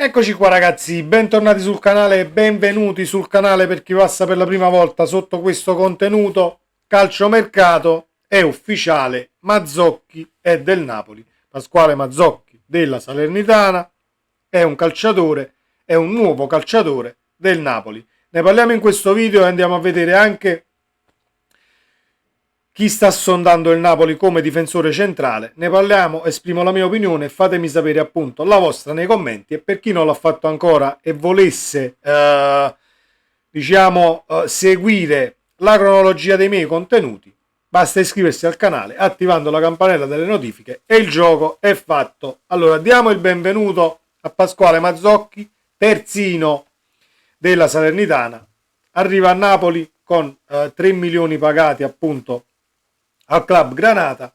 Eccoci qua ragazzi, bentornati sul canale, benvenuti sul canale per chi passa per la prima volta sotto questo contenuto. Calciomercato è ufficiale, Mazzocchi è del Napoli. Pasquale Mazzocchi della Salernitana è un calciatore, è un nuovo calciatore del Napoli. Ne parliamo in questo video e andiamo a vedere anche chi sta sondando il Napoli come difensore centrale. Ne parliamo, esprimo la mia opinione e fatemi sapere appunto la vostra nei commenti. E per chi non l'ha fatto ancora e volesse seguire la cronologia dei miei contenuti, basta iscriversi al canale attivando la campanella delle notifiche e il gioco è fatto. Allora diamo il benvenuto a Pasquale Mazzocchi, terzino della Salernitana. Arriva a Napoli con 3 milioni pagati appunto al club Granata.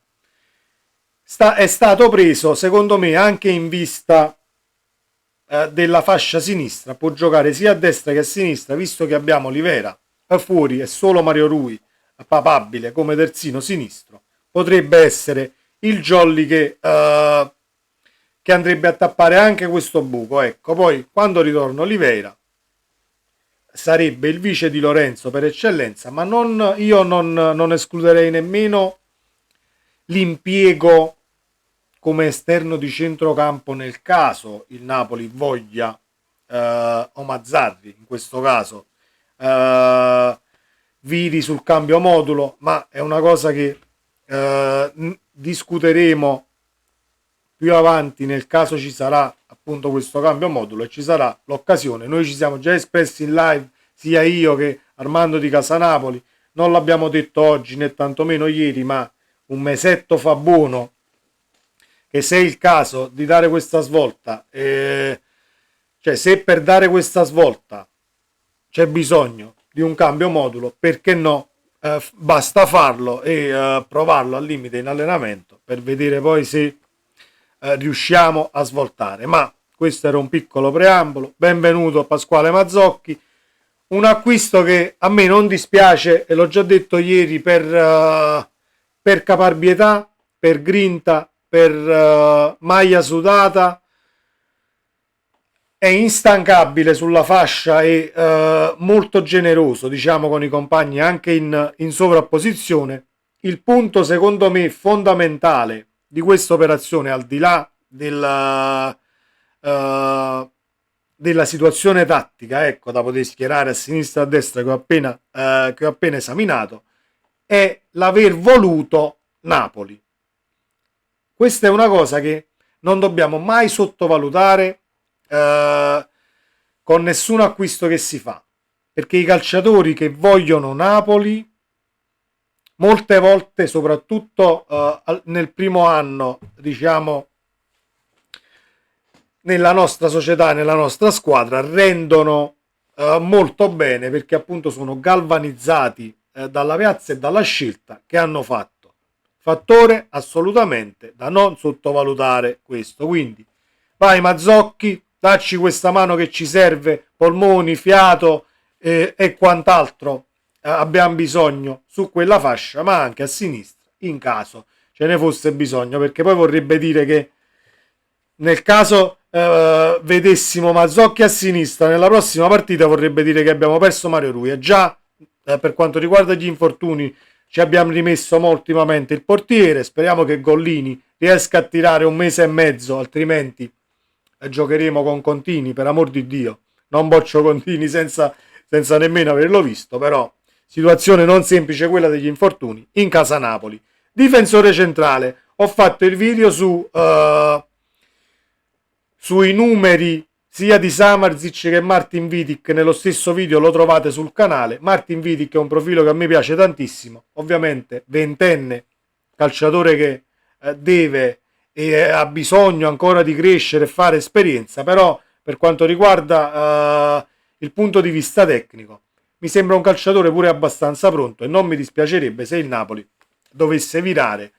È stato preso secondo me anche in vista della fascia sinistra, può giocare sia a destra che a sinistra, visto che abbiamo Livera fuori e solo Mario Rui papabile come terzino sinistro. Potrebbe essere il jolly che andrebbe a tappare anche questo buco. Ecco, poi quando ritorna Oliveira sarebbe il vice di Lorenzo per eccellenza, ma io non escluderei nemmeno l'impiego come esterno di centrocampo nel caso il Napoli voglia o Mazzarri in questo caso viri sul cambio modulo, ma è una cosa che discuteremo più avanti nel caso ci sarà appunto questo cambio modulo e ci sarà l'occasione. Noi ci siamo già espressi in live, sia io che Armando di Casanapoli, non l'abbiamo detto oggi né tantomeno ieri, ma un mesetto fa buono, che se è il caso di dare questa svolta, cioè se per dare questa svolta c'è bisogno di un cambio modulo, perché no? Basta farlo e provarlo al limite in allenamento per vedere poi se riusciamo a svoltare. Ma questo era un piccolo preambolo. Benvenuto a Pasquale Mazzocchi, un acquisto che a me non dispiace e l'ho già detto ieri per caparbietà, per grinta, per maglia sudata. È instancabile sulla fascia e molto generoso, diciamo, con i compagni anche in sovrapposizione. Il punto secondo me fondamentale di questa operazione, al di là della situazione tattica, ecco, da poter schierare a sinistra e a destra che ho appena esaminato, è l'aver voluto Napoli. Questa è una cosa che non dobbiamo mai sottovalutare con nessun acquisto che si fa, perché i calciatori che vogliono Napoli molte volte, soprattutto nel primo anno, diciamo, nella nostra società, nella nostra squadra, rendono molto bene, perché appunto sono galvanizzati dalla piazza e dalla scelta che hanno fatto. Fattore assolutamente da non sottovalutare questo. Quindi vai Mazzocchi, dacci questa mano che ci serve, polmoni, fiato e quant'altro abbiamo bisogno su quella fascia, ma anche a sinistra in caso ce ne fosse bisogno, perché poi vorrebbe dire che nel caso vedessimo Mazzocchi a sinistra nella prossima partita, vorrebbe dire che abbiamo perso Mario Rui. E già per quanto riguarda gli infortuni ci abbiamo rimesso ultimamente il portiere. Speriamo che Gollini riesca a tirare un mese e mezzo, altrimenti giocheremo con Contini, per amor di Dio. Non boccio Contini senza nemmeno averlo visto, però situazione non semplice quella degli infortuni in casa Napoli. Difensore centrale, ho fatto il video sui numeri sia di Samardzic che Martin Vidic. Nello stesso video lo trovate sul canale. Martin Vidic è un profilo che a me piace tantissimo, ovviamente ventenne, calciatore che deve e ha bisogno ancora di crescere e fare esperienza, però per quanto riguarda il punto di vista tecnico mi sembra un calciatore pure abbastanza pronto, e non mi dispiacerebbe se il Napoli dovesse virare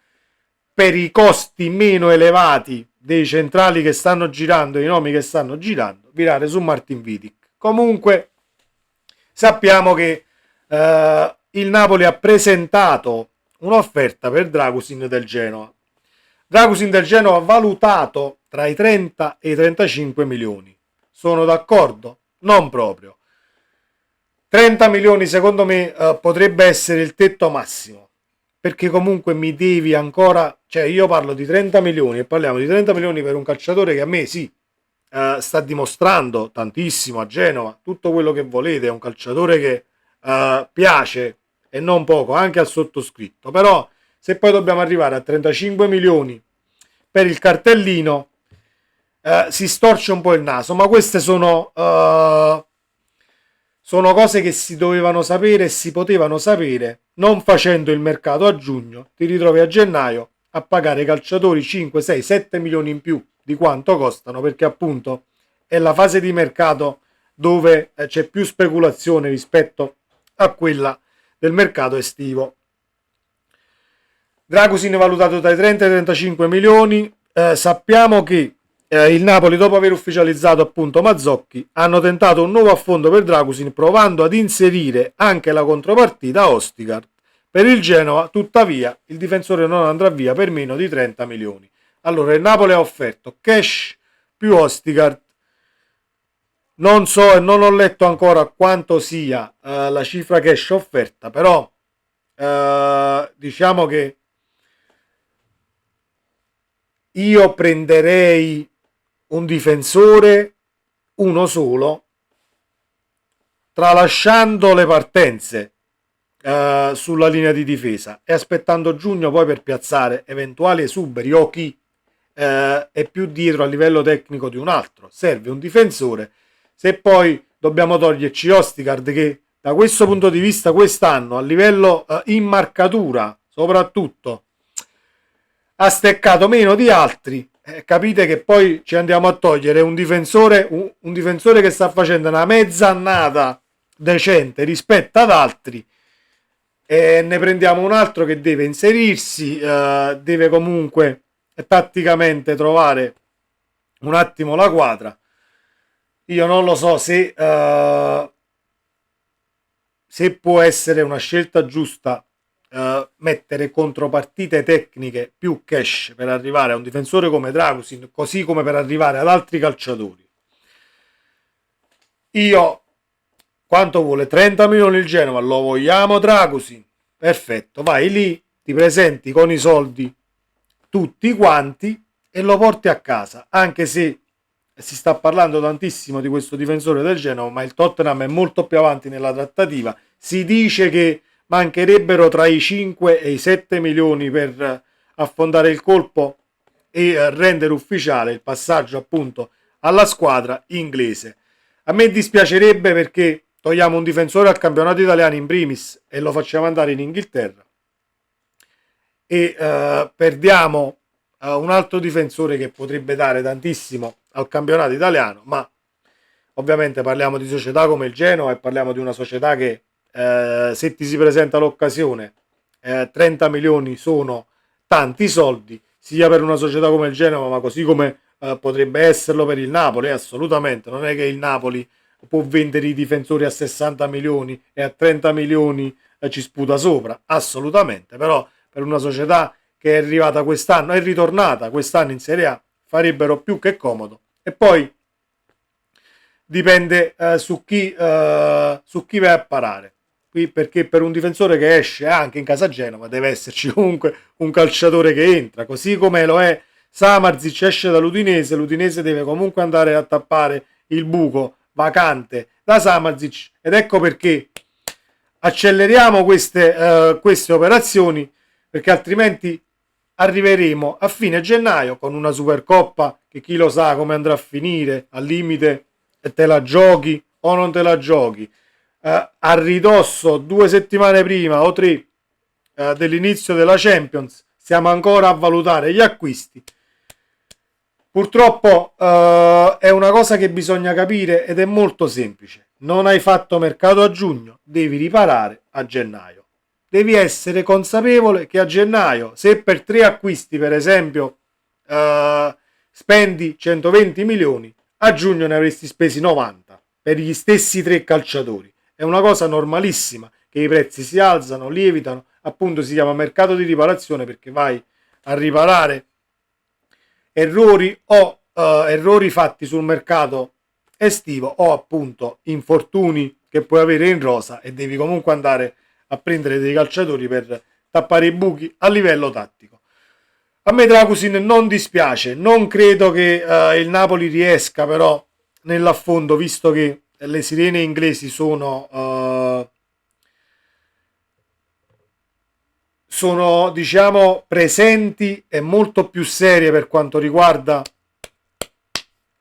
per i costi meno elevati dei centrali che stanno girando, i nomi che stanno girando, virare su Martin Vidic. Comunque sappiamo che il Napoli ha presentato un'offerta per Dragusin del Genoa. Dragusin del Genoa valutato tra i 30 e i 35 milioni. Sono d'accordo? Non proprio. 30 milioni secondo me potrebbe essere il tetto massimo, perché comunque mi devi ancora, cioè io parlo di 30 milioni e parliamo di 30 milioni per un calciatore che a me sì, sta dimostrando tantissimo a Genova, tutto quello che volete, è un calciatore che piace e non poco anche al sottoscritto, però se poi dobbiamo arrivare a 35 milioni per il cartellino si storce un po' il naso, ma queste sono cose che si dovevano sapere e si potevano sapere non facendo il mercato a giugno. Ti ritrovi a gennaio a pagare i calciatori 5, 6, 7 milioni in più di quanto costano, perché appunto è la fase di mercato dove c'è più speculazione rispetto a quella del mercato estivo. Dragusin valutato dai 30 ai 35 milioni. Sappiamo che il Napoli, dopo aver ufficializzato appunto Mazzocchi, hanno tentato un nuovo affondo per Dragusin, provando ad inserire anche la contropartita Ostigard. Per il Genova, tuttavia, il difensore non andrà via per meno di 30 milioni. Allora, il Napoli ha offerto cash più Ostigard. Non so e non ho letto ancora quanto sia la cifra cash offerta, però diciamo che io prenderei un difensore, uno solo, tralasciando le partenze sulla linea di difesa e aspettando giugno poi per piazzare eventuali esuberi o chi è più dietro a livello tecnico di un altro. Serve un difensore. Se poi dobbiamo toglierci Ostigard, che da questo punto di vista quest'anno a livello in marcatura soprattutto ha steccato meno di altri, capite che poi ci andiamo a togliere un difensore che sta facendo una mezza annata decente rispetto ad altri, e ne prendiamo un altro che deve inserirsi, deve comunque tatticamente trovare un attimo la quadra. Io non lo so se può essere una scelta giusta mettere contropartite tecniche più cash per arrivare a un difensore come Dragusin, così come per arrivare ad altri calciatori. Io, quanto vuole? 30 milioni il Genova, lo vogliamo Dragusin? Perfetto, vai lì, ti presenti con i soldi tutti quanti e lo porti a casa, anche se si sta parlando tantissimo di questo difensore del Genova, ma il Tottenham è molto più avanti nella trattativa. Si dice che mancherebbero tra i 5 e i 7 milioni per affondare il colpo e rendere ufficiale il passaggio appunto alla squadra inglese. A me dispiacerebbe perché togliamo un difensore al campionato italiano in primis e lo facciamo andare in Inghilterra e perdiamo un altro difensore che potrebbe dare tantissimo al campionato italiano, ma ovviamente parliamo di società come il Genoa e parliamo di una società che se ti si presenta l'occasione 30 milioni sono tanti soldi sia per una società come il Genova, ma così come potrebbe esserlo per il Napoli. Assolutamente non è che il Napoli può vendere i difensori a 60 milioni e a 30 milioni ci sputa sopra, assolutamente, però per una società che è arrivata quest'anno, è ritornata quest'anno in Serie A, farebbero più che comodo. E poi dipende su chi vai a parare. Qui, perché per un difensore che esce anche in casa Genova deve esserci comunque un calciatore che entra, così come lo è Samardzic, esce dall'Udinese, l'Udinese deve comunque andare a tappare il buco vacante da Samardzic, ed ecco perché acceleriamo queste operazioni, perché altrimenti arriveremo a fine gennaio con una Supercoppa che chi lo sa come andrà a finire, al limite te la giochi o non te la giochi, a ridosso 2 settimane prima o 3 dell'inizio della Champions, stiamo ancora a valutare gli acquisti. Purtroppo è una cosa che bisogna capire ed è molto semplice. Non hai fatto mercato a giugno, devi riparare a gennaio. Devi essere consapevole che a gennaio, se per 3 acquisti per esempio spendi 120 milioni, a giugno ne avresti spesi 90 per gli stessi 3 calciatori. È una cosa normalissima che i prezzi si alzano, lievitano, appunto si chiama mercato di riparazione, perché vai a riparare errori o errori fatti sul mercato estivo o appunto infortuni che puoi avere in rosa e devi comunque andare a prendere dei calciatori per tappare i buchi a livello tattico. A me Dragusin non dispiace, non credo che il Napoli riesca però nell'affondo, visto che le sirene inglesi sono diciamo presenti e molto più serie per quanto riguarda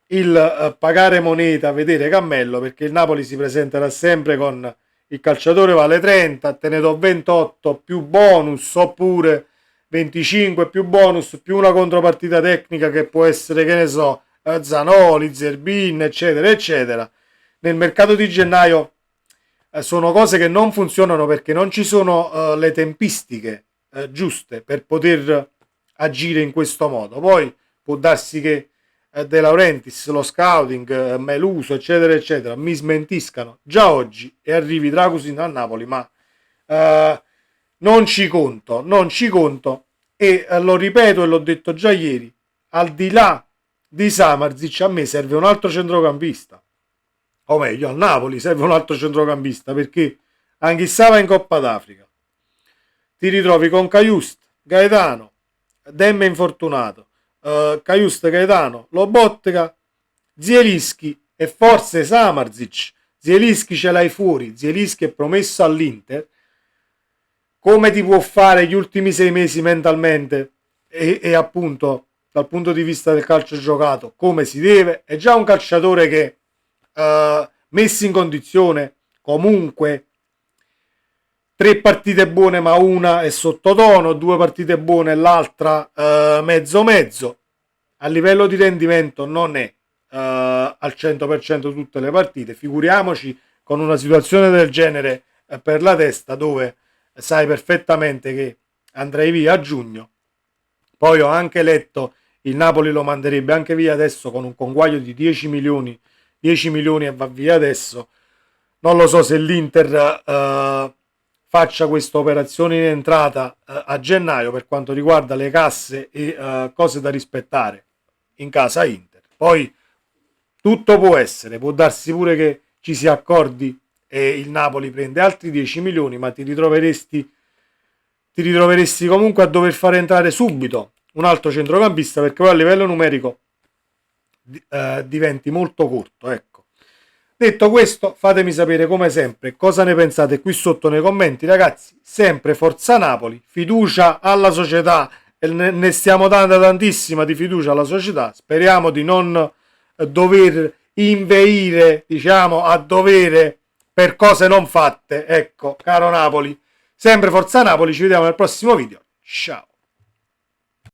il pagare moneta, vedere cammello, perché il Napoli si presenterà sempre con il calciatore vale 30, te ne do 28 più bonus, oppure 25 più bonus più una contropartita tecnica che può essere, che ne so, Zanoli, Zerbin, eccetera eccetera. Nel mercato di gennaio sono cose che non funzionano perché non ci sono le tempistiche giuste per poter agire in questo modo. Poi può darsi che De Laurentiis, lo scouting, Meluso, eccetera, eccetera, mi smentiscano già oggi e arrivi Dragusin a Napoli, ma non ci conto, non ci conto e lo ripeto e l'ho detto già ieri, al di là di Samardzic a me serve un altro centrocampista, o meglio al Napoli serve un altro centrocampista, perché anche se va in Coppa d'Africa ti ritrovi con Cajuste, Gaetano, Demme infortunato, Cajuste, Gaetano, Lobotka, Zielinski e forse Samardzic. Zielinski ce l'hai fuori, Zielinski è promesso all'Inter. Come ti può fare gli ultimi 6 mesi mentalmente e appunto dal punto di vista del calcio giocato come si deve? È già un calciatore che messo in condizione comunque 3 partite buone ma una è sottotono, 2 partite buone e l'altra mezzo mezzo. A livello di rendimento non è al 100% tutte le partite, figuriamoci con una situazione del genere per la testa, dove sai perfettamente che andrei via a giugno. Poi ho anche letto il Napoli lo manderebbe anche via adesso con un conguaglio di 10 milioni e va via adesso. Non lo so se l'Inter faccia questa operazione in entrata a gennaio per quanto riguarda le casse e cose da rispettare in casa Inter. Poi tutto può essere, può darsi pure che ci si accordi e il Napoli prende altri 10 milioni, ma ti ritroveresti comunque a dover fare entrare subito un altro centrocampista, perché poi a livello numerico diventi molto corto, ecco. Detto questo, fatemi sapere come sempre cosa ne pensate qui sotto nei commenti, ragazzi. Sempre Forza Napoli, fiducia alla società, e ne stiamo dando tantissima di fiducia alla società. Speriamo di non dover inveire, diciamo, a dovere per cose non fatte. Ecco, caro Napoli, sempre Forza Napoli, ci vediamo nel prossimo video. Ciao.